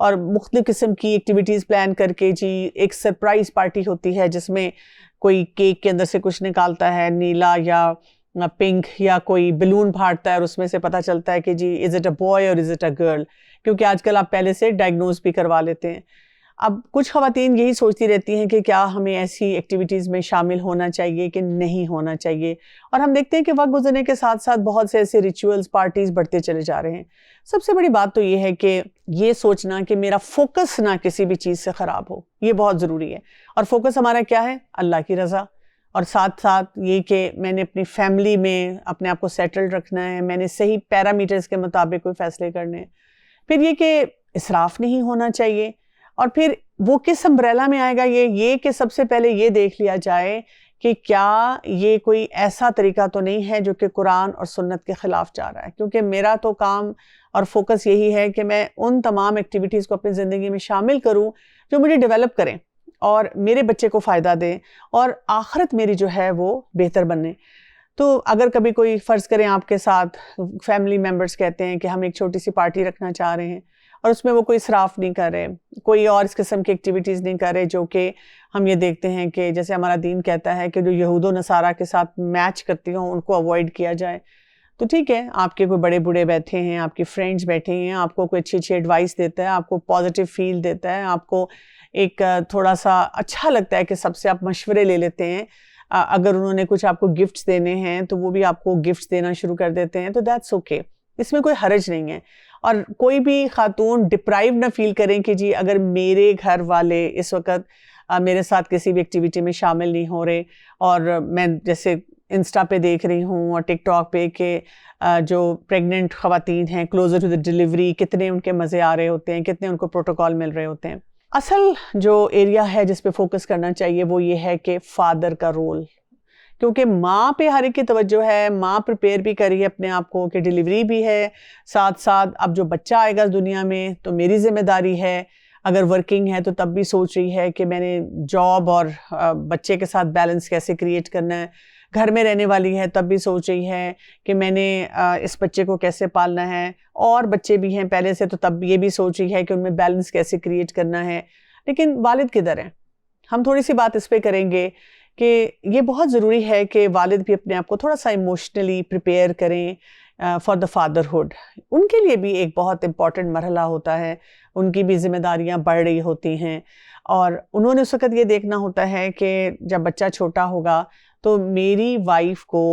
اور مختلف قسم کی ایکٹیویٹیز پلان کر کے جی ایک سرپرائز پارٹی ہوتی ہے جس میں کوئی کیک کے اندر سے کچھ نکالتا ہے نیلا یا پنک، یا کوئی بلون پھاڑتا ہے اور اس میں سے پتہ چلتا ہے کہ جی از اٹ اے بوائے اور از اٹ اے گرل، کیونکہ آج کل آپ پہلے سے ڈائگنوز بھی کروا لیتے ہیں۔ اب کچھ خواتین یہی سوچتی رہتی ہیں کہ کیا ہمیں ایسی ایکٹیویٹیز میں شامل ہونا چاہیے کہ نہیں ہونا چاہیے، اور ہم دیکھتے ہیں کہ وقت گزرنے کے ساتھ ساتھ بہت سے ایسے ریچولز پارٹیز بڑھتے چلے جا رہے ہیں۔ سب سے بڑی بات تو یہ ہے کہ یہ سوچنا کہ میرا فوکس نہ کسی بھی چیز سے خراب ہو، یہ بہت ضروری ہے۔ اور فوکس ہمارا کیا ہے؟ اللہ کی رضا، اور ساتھ ساتھ یہ کہ میں نے اپنی فیملی میں اپنے آپ کو سیٹل رکھنا ہے، میں نے صحیح پیرامیٹرز کے مطابق کوئی فیصلے کرنے ہیں۔ پھر یہ کہ اسراف نہیں ہونا چاہیے، اور پھر وہ کس امبریلا میں آئے گا، یہ کہ سب سے پہلے یہ دیکھ لیا جائے کہ کیا یہ کوئی ایسا طریقہ تو نہیں ہے جو کہ قرآن اور سنت کے خلاف جا رہا ہے، کیونکہ میرا تو کام اور فوکس یہی ہے کہ میں ان تمام ایکٹیویٹیز کو اپنی زندگی میں شامل کروں جو مجھے ڈیولپ کریں اور میرے بچے کو فائدہ دیں اور آخرت میری جو ہے وہ بہتر بنے۔ تو اگر کبھی کوئی فرض کریں آپ کے ساتھ فیملی ممبرز کہتے ہیں کہ ہم ایک چھوٹی سی پارٹی رکھنا چاہ رہے ہیں اور اس میں وہ کوئی اسراف نہیں کر رہے، کوئی اور اس قسم کی ایکٹیویٹیز نہیں کر رہے جو کہ ہم یہ دیکھتے ہیں کہ جیسے ہمارا دین کہتا ہے کہ جو یہود و نصارہ کے ساتھ میچ کرتی ہوں ان کو اوائڈ کیا جائے، تو ٹھیک ہے، آپ کے کوئی بڑے بوڑھے بیٹھے ہیں، آپ کے فرینڈز بیٹھے ہیں، آپ کو کوئی اچھی ایڈوائس دیتا ہے، آپ کو پازیٹیو فیل دیتا ہے، آپ کو ایک تھوڑا سا اچھا لگتا ہے کہ سب سے آپ مشورے لے لیتے ہیں، اگر انہوں نے کچھ آپ کو گفٹس دینے ہیں تو وہ بھی آپ کو گفٹس دینا شروع کر دیتے ہیں، تو دیٹس اوکے، اس میں کوئی حرج نہیں ہے۔ اور کوئی بھی خاتون ڈپرائیو نہ فیل کریں کہ جی اگر میرے گھر والے اس وقت میرے ساتھ کسی بھی ایکٹیویٹی میں شامل نہیں ہو رہے، اور میں جیسے انسٹا پہ دیکھ رہی ہوں اور ٹک ٹاک پہ کہ جو پریگننٹ خواتین ہیں کلوزر ٹو دی ڈیلیوری، کتنے ان کے مزے آ رہے ہوتے ہیں، کتنے ان کو پروٹوکول مل رہے ہوتے ہیں۔ اصل جو ایریا ہے جس پہ فوکس کرنا چاہیے وہ یہ ہے کہ فادر کا رول، کیونکہ ماں پہ ہر ایک کی توجہ ہے، ماں پریپیئر بھی کری ہے اپنے آپ کو کہ ڈیلیوری بھی ہے، ساتھ ساتھ اب جو بچہ آئے گا دنیا میں تو میری ذمہ داری ہے، اگر ورکنگ ہے تو تب بھی سوچ رہی ہے کہ میں نے جاب اور بچے کے ساتھ بیلنس کیسے کریٹ کرنا ہے، گھر میں رہنے والی ہے تب بھی سوچ رہی ہے کہ میں نے اس بچے کو کیسے پالنا ہے، اور بچے بھی ہیں پہلے سے تو تب یہ بھی سوچ رہی ہے کہ ان میں بیلنس کیسے کریٹ کرنا ہے۔ لیکن والد کدھر ہیں؟ ہم تھوڑی سی بات اس پہ کریں گے کہ یہ بہت ضروری ہے کہ والد بھی اپنے آپ کو تھوڑا سا ایموشنلی پریپیئر کریں فار دا فادرہڈ۔ ان کے لیے بھی ایک بہت امپورٹنٹ مرحلہ ہوتا ہے، ان کی بھی ذمہ داریاں بڑھ رہی ہوتی ہیں، اور انہوں نے اس وقت یہ دیکھنا ہوتا ہے کہ جب بچہ چھوٹا ہوگا تو میری وائف کو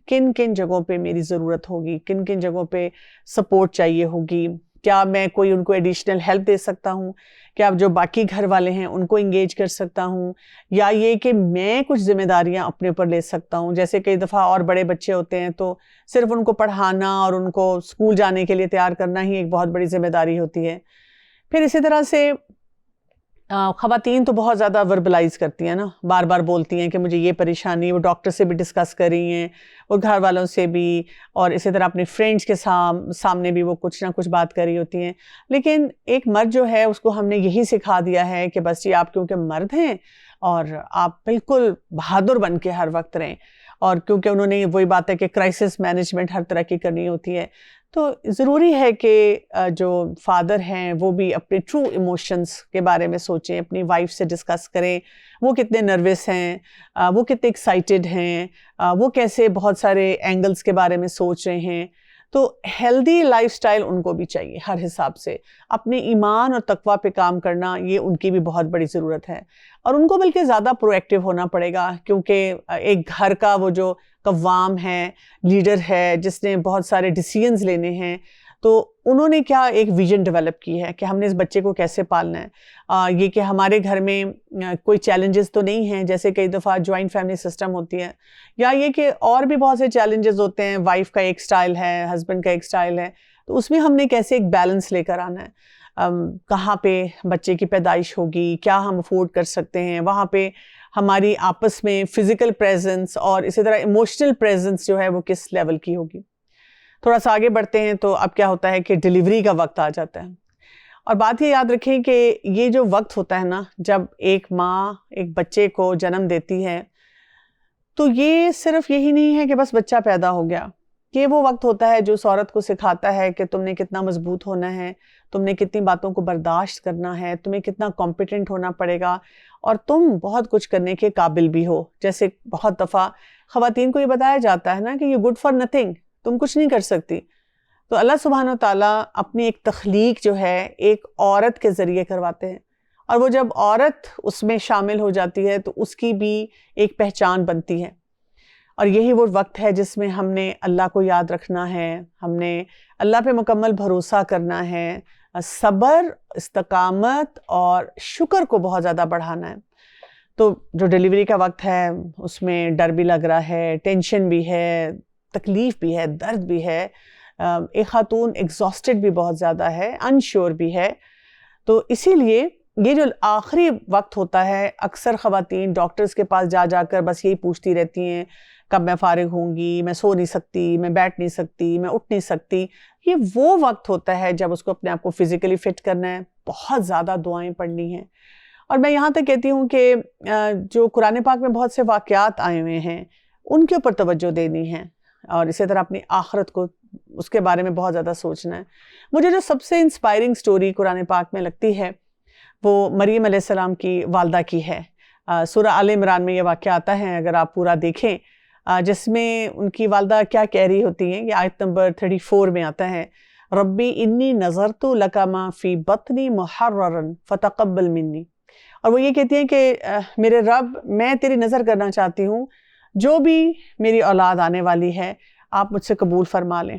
کن کن جگہوں پہ میری ضرورت ہوگی، کن کن جگہوں پہ سپورٹ چاہیے ہوگی، کیا میں کوئی ان کو ایڈیشنل ہیلپ دے سکتا ہوں، کیا جو باقی گھر والے ہیں ان کو انگیج کر سکتا ہوں، یا یہ کہ میں کچھ ذمہ داریاں اپنے اوپر لے سکتا ہوں۔ جیسے کئی دفعہ اور بڑے بچے ہوتے ہیں تو صرف ان کو پڑھانا اور ان کو اسکول جانے کے لیے تیار کرنا ہی ایک بہت بڑی ذمہ داری ہوتی ہے۔ پھر اسی طرح سے خواتین تو بہت زیادہ وربلائز کرتی ہیں نا، بار بار بولتی ہیں کہ مجھے یہ پریشانی، وہ ڈاکٹر سے بھی ڈسکس کر رہی ہیں، وہ گھر والوں سے بھی، اور اسی طرح اپنے فرینڈس کے سامنے بھی وہ کچھ نہ کچھ بات کر رہی ہوتی ہیں۔ لیکن ایک مرد جو ہے اس کو ہم نے یہی سکھا دیا ہے کہ بس جی آپ کیونکہ مرد ہیں اور آپ بالکل بہادر بن کے ہر وقت رہیں، اور کیونکہ انہوں نے وہی بات ہے کہ کرائسس مینجمنٹ ہر طرح کی کرنی ہوتی ہے، تو ضروری ہے کہ جو فادر ہیں وہ بھی اپنے ٹرو ایموشنز کے بارے میں سوچیں، اپنی وائف سے ڈسکس کریں، وہ کتنے نروس ہیں، وہ کتنے ایکسائٹیڈ ہیں، وہ کیسے بہت سارے اینگلز کے بارے میں سوچ رہے ہیں۔ تو ہیلدی لائف سٹائل ان کو بھی چاہیے ہر حساب سے، اپنے ایمان اور تقویٰ پہ کام کرنا یہ ان کی بھی بہت بڑی ضرورت ہے، اور ان کو بلکہ زیادہ پرو ایکٹیو ہونا پڑے گا، کیونکہ ایک گھر کا وہ جو قوام ہے، لیڈر ہے، جس نے بہت سارے ڈیسیژنز لینے ہیں، تو انہوں نے کیا ایک ویژن ڈیولپ کی ہے کہ ہم نے اس بچے کو کیسے پالنا ہے۔ یہ کہ ہمارے گھر میں کوئی چیلنجز تو نہیں ہیں، جیسے کئی دفعہ جوائنٹ فیملی سسٹم ہوتی ہے، یا یہ کہ اور بھی بہت سے چیلنجز ہوتے ہیں، وائف کا ایک سٹائل ہے، ہسبینڈ کا ایک سٹائل ہے، تو اس میں ہم نے کیسے ایک بیلنس لے کر آنا ہے، کہاں پہ بچے کی پیدائش ہوگی، کیا ہم افورڈ کر سکتے ہیں، وہاں پہ ہماری آپس میں فزیکل پریزنس اور اسی طرح ایموشنل پریزنس جو ہے وہ کس لیول کی ہوگی۔ تھوڑا سا آگے بڑھتے ہیں تو اب کیا ہوتا ہے کہ ڈیلیوری کا وقت آ جاتا ہے، اور بات یہ یاد رکھیں کہ یہ جو وقت ہوتا ہے نا، جب ایک ماں ایک بچے کو جنم دیتی ہے، تو یہ صرف یہی نہیں ہے کہ بس بچہ پیدا ہو گیا، یہ وہ وقت ہوتا ہے جو اس عورت کو سکھاتا ہے کہ تم نے کتنا مضبوط ہونا ہے، تم نے کتنی باتوں کو برداشت کرنا ہے, تمہیں کتنا کمپیٹنٹ ہونا پڑے گا, اور تم بہت کچھ کرنے کے قابل بھی ہو. جیسے بہت دفعہ خواتین کو یہ بتایا جاتا ہے نا کہ یہ گڈ فار نتھنگ, تم کچھ نہیں کر سکتی. تو اللہ سبحانہ و تعالیٰ اپنی ایک تخلیق جو ہے ایک عورت کے ذریعے کرواتے ہیں, اور وہ جب عورت اس میں شامل ہو جاتی ہے تو اس کی بھی ایک پہچان بنتی ہے. اور یہی وہ وقت ہے جس میں ہم نے اللہ کو یاد رکھنا ہے, ہم نے اللہ پہ مکمل بھروسہ کرنا ہے, صبر, استقامت اور شکر کو بہت زیادہ بڑھانا ہے. تو جو ڈیلیوری کا وقت ہے اس میں ڈر بھی لگ رہا ہے, ٹینشن بھی ہے, تکلیف بھی ہے, درد بھی ہے, ایک خاتون ایگزاسٹڈ بھی بہت زیادہ ہے, انشیور بھی ہے. تو اسی لیے یہ جو آخری وقت ہوتا ہے, اکثر خواتین ڈاکٹرز کے پاس جا جا کر بس یہی پوچھتی رہتی ہیں کب میں فارغ ہوں گی, میں سو نہیں سکتی, میں بیٹھ نہیں سکتی, میں اٹھ نہیں سکتی. یہ وہ وقت ہوتا ہے جب اس کو اپنے آپ کو فزیکلی فٹ کرنا ہے, بہت زیادہ دعائیں پڑھنی ہیں. اور میں یہاں تک کہتی ہوں کہ جو قرآن پاک میں بہت سے واقعات آئے ہوئے ہیں ان کے اوپر توجہ دینی ہے, اور اسی طرح اپنی آخرت کو, اس کے بارے میں بہت زیادہ سوچنا ہے. مجھے جو سب سے انسپائرنگ سٹوری قرآن پاک میں لگتی ہے وہ مریم علیہ السلام کی والدہ کی ہے. سورہ آل عمران میں یہ واقعہ آتا ہے, اگر آپ پورا دیکھیں, جس میں ان کی والدہ کیا کہہ رہی ہوتی ہیں. یہ آیت نمبر 34 میں آتا ہے, ربی انی نظرت لک ما فی بطنی محررا فتقبل منی. اور وہ یہ کہتی ہیں کہ میرے رب, میں تیری نظر کرنا چاہتی ہوں, جو بھی میری اولاد آنے والی ہے آپ مجھ سے قبول فرما لیں.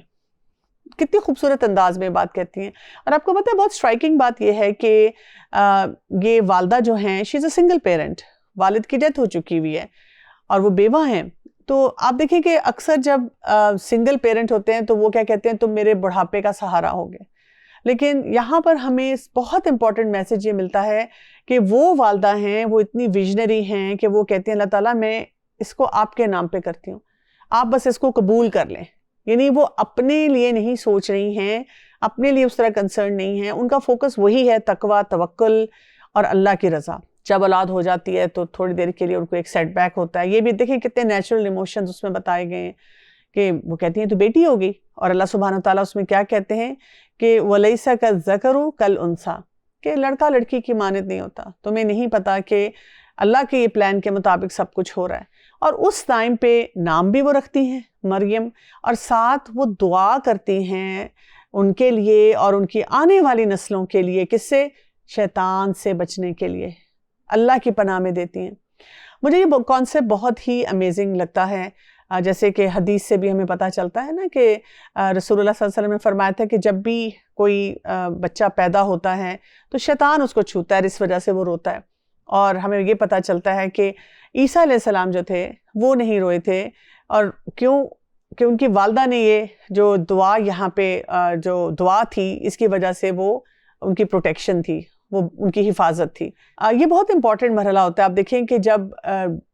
کتنی خوبصورت انداز میں بات کہتی ہیں. اور آپ کو پتہ ہے بہت اسٹرائکنگ بات یہ ہے کہ یہ والدہ جو ہیں شی از اے سنگل پیرنٹ, والد کی ڈیتھ ہو چکی ہوئی ہے اور وہ بیوہ ہیں. تو آپ دیکھیں کہ اکثر جب سنگل پیرنٹ ہوتے ہیں تو وہ کیا کہتے ہیں, تم میرے بڑھاپے کا سہارا ہوگے. لیکن یہاں پر ہمیں بہت امپورٹنٹ میسج یہ ملتا ہے کہ وہ والدہ ہیں, وہ اتنی ویژنری ہیں کہ وہ کہتے ہیں اللہ تعالیٰ میں اس کو آپ کے نام پہ کرتی ہوں, آپ بس اس کو قبول کر لیں. یعنی وہ اپنے لیے نہیں سوچ رہی ہیں, اپنے لیے اس طرح کنسرن نہیں ہیں, ان کا فوکس وہی ہے تقویٰ, توکل اور اللہ کی رضا. جب اولاد ہو جاتی ہے تو تھوڑی دیر کے لیے ان کو ایک سیٹ بیک ہوتا ہے. یہ بھی دیکھیں کتنے نیچرل ایموشنز اس میں بتائے گئے ہیں کہ وہ کہتی ہیں تو بیٹی ہوگی, اور اللہ سبحانہ تعالیٰ اس میں کیا کہتے ہیں کہ وَلَيْسَ كَالذَّكَرُ كَالْأُنثَىٰ, کہ لڑکا لڑکی کی مانند نہیں ہوتا. تمہیں نہیں پتا کہ اللہ کے یہ پلان کے مطابق سب کچھ ہو رہا ہے. اور اس ٹائم پہ نام بھی وہ رکھتی ہیں مریم, اور ساتھ وہ دعا کرتی ہیں ان کے لیے اور ان کی آنے والی نسلوں کے لیے. کس سے؟ شیطان سے بچنے کے لیے اللہ کی پناہ میں دیتی ہیں. مجھے یہ کانسیپٹ بہت ہی امیزنگ لگتا ہے. جیسے کہ حدیث سے بھی ہمیں پتہ چلتا ہے نا کہ رسول اللہ صلی اللہ علیہ وسلم نے فرمایا تھا کہ جب بھی کوئی بچہ پیدا ہوتا ہے تو شیطان اس کو چھوتا ہے, اس وجہ سے وہ روتا ہے. اور ہمیں یہ پتہ چلتا ہے کہ عیسیٰ علیہ السلام جو تھے وہ نہیں روئے تھے, اور کیوں کہ ان کی والدہ نے یہ جو دعا یہاں پہ جو دعا تھی اس کی وجہ سے وہ ان کی پروٹیکشن تھی, وہ ان کی حفاظت تھی. یہ بہت امپورٹنٹ مرحلہ ہوتا ہے. آپ دیکھیں کہ جب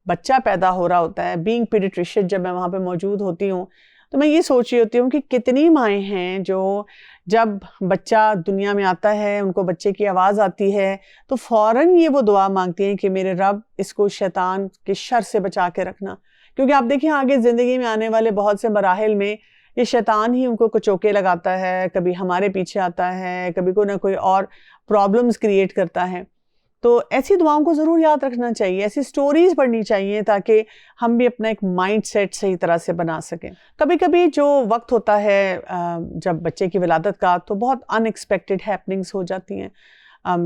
بچہ پیدا ہو رہا ہوتا ہے, بینگ پیڈیٹریشین, جب میں وہاں پہ موجود ہوتی ہوں تو میں یہ سوچ رہی ہوتی ہوں کہ کتنی مائیں ہیں جو جب بچہ دنیا میں آتا ہے, ان کو بچے کی آواز آتی ہے تو فوراً یہ وہ دعا مانگتی ہیں کہ میرے رب اس کو شیطان کے شر سے بچا کے رکھنا. کیونکہ آپ دیکھیں آگے زندگی میں آنے والے بہت سے مراحل میں یہ شیطان ہی ان کو کچوکے لگاتا ہے, کبھی ہمارے پیچھے آتا ہے, کبھی کوئی نہ کوئی اور پرابلمز کریٹ کرتا ہے. تو ایسی دعاؤں کو ضرور یاد رکھنا چاہیے, ایسی سٹوریز پڑھنی چاہیے تاکہ ہم بھی اپنا ایک مائنڈ سیٹ صحیح طرح سے بنا سکیں. کبھی کبھی جو وقت ہوتا ہے جب بچے کی ولادت کا تو بہت ان ایکسپیکٹڈ ہیپننگز ہو جاتی ہیں.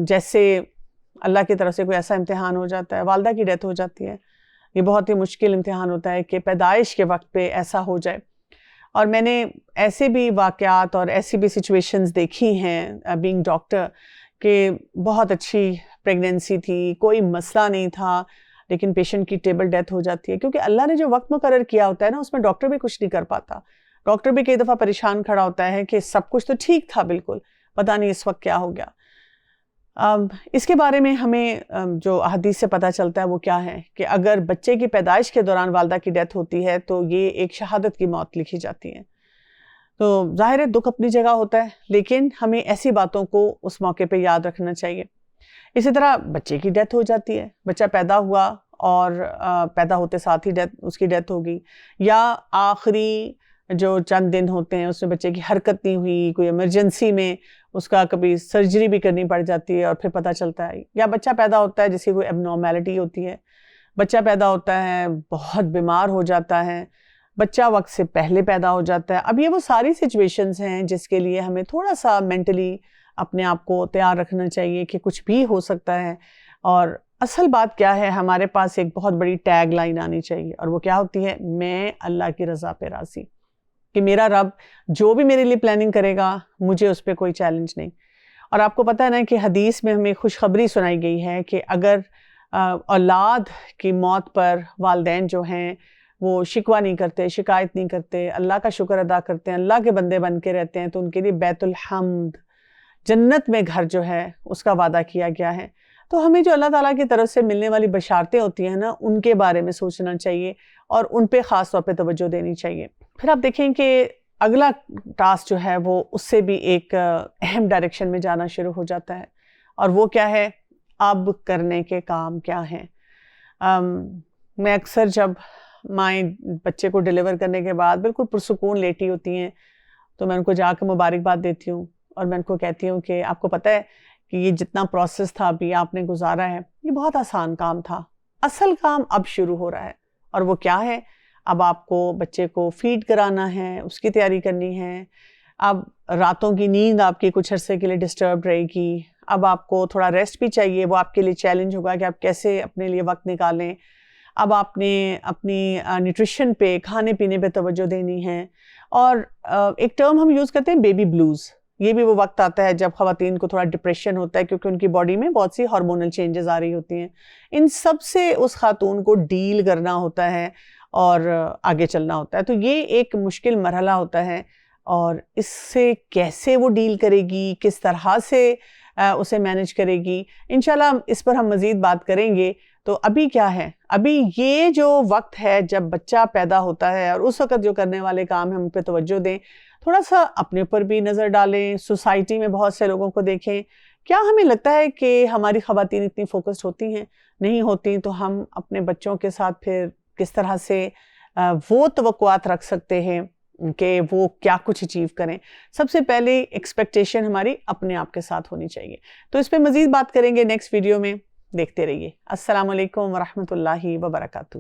جیسے اللہ کی طرف سے کوئی ایسا امتحان ہو جاتا ہے, والدہ کی ڈیتھ ہو جاتی ہے. یہ بہت ہی مشکل امتحان ہوتا ہے کہ پیدائش کے وقت پہ ایسا ہو جائے. اور میں نے ایسے بھی واقعات اور ایسی بھی سچویشنز دیکھی ہیں بینگ ڈاکٹر کہ بہت اچھی پریگنینسی تھی, کوئی مسئلہ نہیں تھا, لیکن پیشنٹ کی ٹیبل ڈیتھ ہو جاتی ہے. کیونکہ اللہ نے جو وقت مقرر کیا ہوتا ہے نا اس میں ڈاکٹر بھی کچھ نہیں کر پاتا. ڈاکٹر بھی کئی دفعہ پریشان کھڑا ہوتا ہے کہ سب کچھ تو ٹھیک تھا, بالکل پتہ نہیں اس وقت کیا ہو گیا. اس کے بارے میں ہمیں جو احادیث سے پتہ چلتا ہے وہ کیا ہے کہ اگر بچے کی پیدائش کے دوران والدہ کی ڈیتھ ہوتی ہے تو یہ ایک شہادت کی موت لکھی جاتی ہے. تو ظاہر ہے دکھ اپنی جگہ ہوتا ہے, لیکن ہمیں ایسی باتوں کو اس موقع پہ یاد رکھنا چاہیے. اسی طرح بچے کی ڈیتھ ہو جاتی ہے, بچہ پیدا ہوا اور پیدا ہوتے ساتھ ہی اس کی ڈیتھ ہو گئی, یا آخری جو چند دن ہوتے ہیں اس میں بچے کی حرکت نہیں ہوئی، کوئی ایمرجنسی میں اس کا کبھی سرجری بھی کرنی پڑ جاتی ہے اور پھر پتہ چلتا ہے، یا بچہ پیدا ہوتا ہے جس کی کوئی اب نارمیلٹی ہوتی ہے، بچہ پیدا ہوتا ہے بہت بیمار ہو جاتا ہے، بچہ وقت سے پہلے پیدا ہو جاتا ہے. اب یہ وہ ساری سچویشنز ہیں جس کے لیے ہمیں تھوڑا سا مینٹلی اپنے آپ کو تیار رکھنا چاہیے کہ کچھ بھی ہو سکتا ہے. اور اصل بات کیا ہے، ہمارے پاس ایک بہت بڑی ٹیگ لائن آنی چاہیے، اور وہ کیا ہوتی ہے؟ میں اللہ کی رضا پہ راضی، کہ میرا رب جو بھی میرے لیے پلاننگ کرے گا مجھے اس پہ کوئی چیلنج نہیں. اور آپ کو پتہ ہے نا کہ حدیث میں ہمیں خوشخبری سنائی گئی ہے کہ اگر اولاد کی موت پر والدین جو ہیں وہ شکوہ نہیں کرتے، شکایت نہیں کرتے، اللہ کا شکر ادا کرتے ہیں، اللہ کے بندے بن کے رہتے ہیں، تو ان کے لیے بیت الحمد، جنت میں گھر جو ہے اس کا وعدہ کیا گیا ہے. تو ہمیں جو اللہ تعالیٰ کی طرف سے ملنے والی بشارتیں ہوتی ہیں نا، ان کے بارے میں سوچنا چاہیے اور ان پہ خاص طور پہ توجہ دینی چاہیے. پھر آپ دیکھیں کہ اگلا ٹاسک جو ہے وہ اس سے بھی ایک اہم ڈائریکشن میں جانا شروع ہو جاتا ہے، اور وہ کیا ہے؟ اب کرنے کے کام کیا ہیں. میں اکثر جب مائیں بچے کو ڈیلیور کرنے کے بعد بالکل پرسکون لیٹی ہوتی ہیں تو میں ان کو جا کے مبارکباد دیتی ہوں، اور میں ان کو کہتی ہوں کہ آپ کو پتہ ہے کہ یہ جتنا پروسیس تھا ابھی آپ نے گزارا ہے یہ بہت آسان کام تھا، اصل کام اب شروع ہو رہا ہے. اور وہ کیا ہے؟ اب آپ کو بچے کو فیڈ کرانا ہے، اس کی تیاری کرنی ہے. اب راتوں کی نیند آپ کی کچھ عرصے کے لیے ڈسٹرب رہے گی، اب آپ کو تھوڑا ریسٹ بھی چاہیے، وہ آپ کے لیے چیلنج ہوگا کہ آپ کیسے اپنے لیے وقت نکالیں. اب آپ نے اپنی نیوٹریشن پہ، کھانے پینے پہ توجہ دینی ہے. اور ایک ٹرم ہم یوز کرتے ہیں بیبی بلوز، یہ بھی وہ وقت آتا ہے جب خواتین کو تھوڑا ڈپریشن ہوتا ہے کیونکہ ان کی باڈی میں بہت سی ہارمونل چینجز آ رہی ہوتی ہیں. ان سب سے اس خاتون کو ڈیل کرنا ہوتا ہے اور آگے چلنا ہوتا ہے. تو یہ ایک مشکل مرحلہ ہوتا ہے، اور اس سے کیسے وہ ڈیل کرے گی، کس طرح سے اسے مینج کرے گی، انشاءاللہ اس پر ہم مزید بات کریں گے. تو ابھی کیا ہے؟ ابھی یہ جو وقت ہے جب بچہ پیدا ہوتا ہے، اور اس وقت جو کرنے والے کام ہیں ان پہ توجہ دیں، تھوڑا سا اپنے اوپر بھی نظر ڈالیں، سوسائٹی میں بہت سے لوگوں کو دیکھیں. کیا ہمیں لگتا ہے کہ ہماری خواتین اتنی فوکسڈ ہوتی ہیں؟ نہیں ہوتی. تو ہم اپنے بچوں کے ساتھ پھر کس طرح سے وہ توقعات رکھ سکتے ہیں کہ وہ کیا کچھ اچیو کریں؟ سب سے پہلے ایکسپیکٹیشن ہماری اپنے آپ کے ساتھ ہونی چاہیے. تو اس پہ مزید بات کریں گے نیکسٹ ویڈیو میں، دیکھتے رہیے. السلام علیکم ورحمۃ اللہ وبرکاتہ.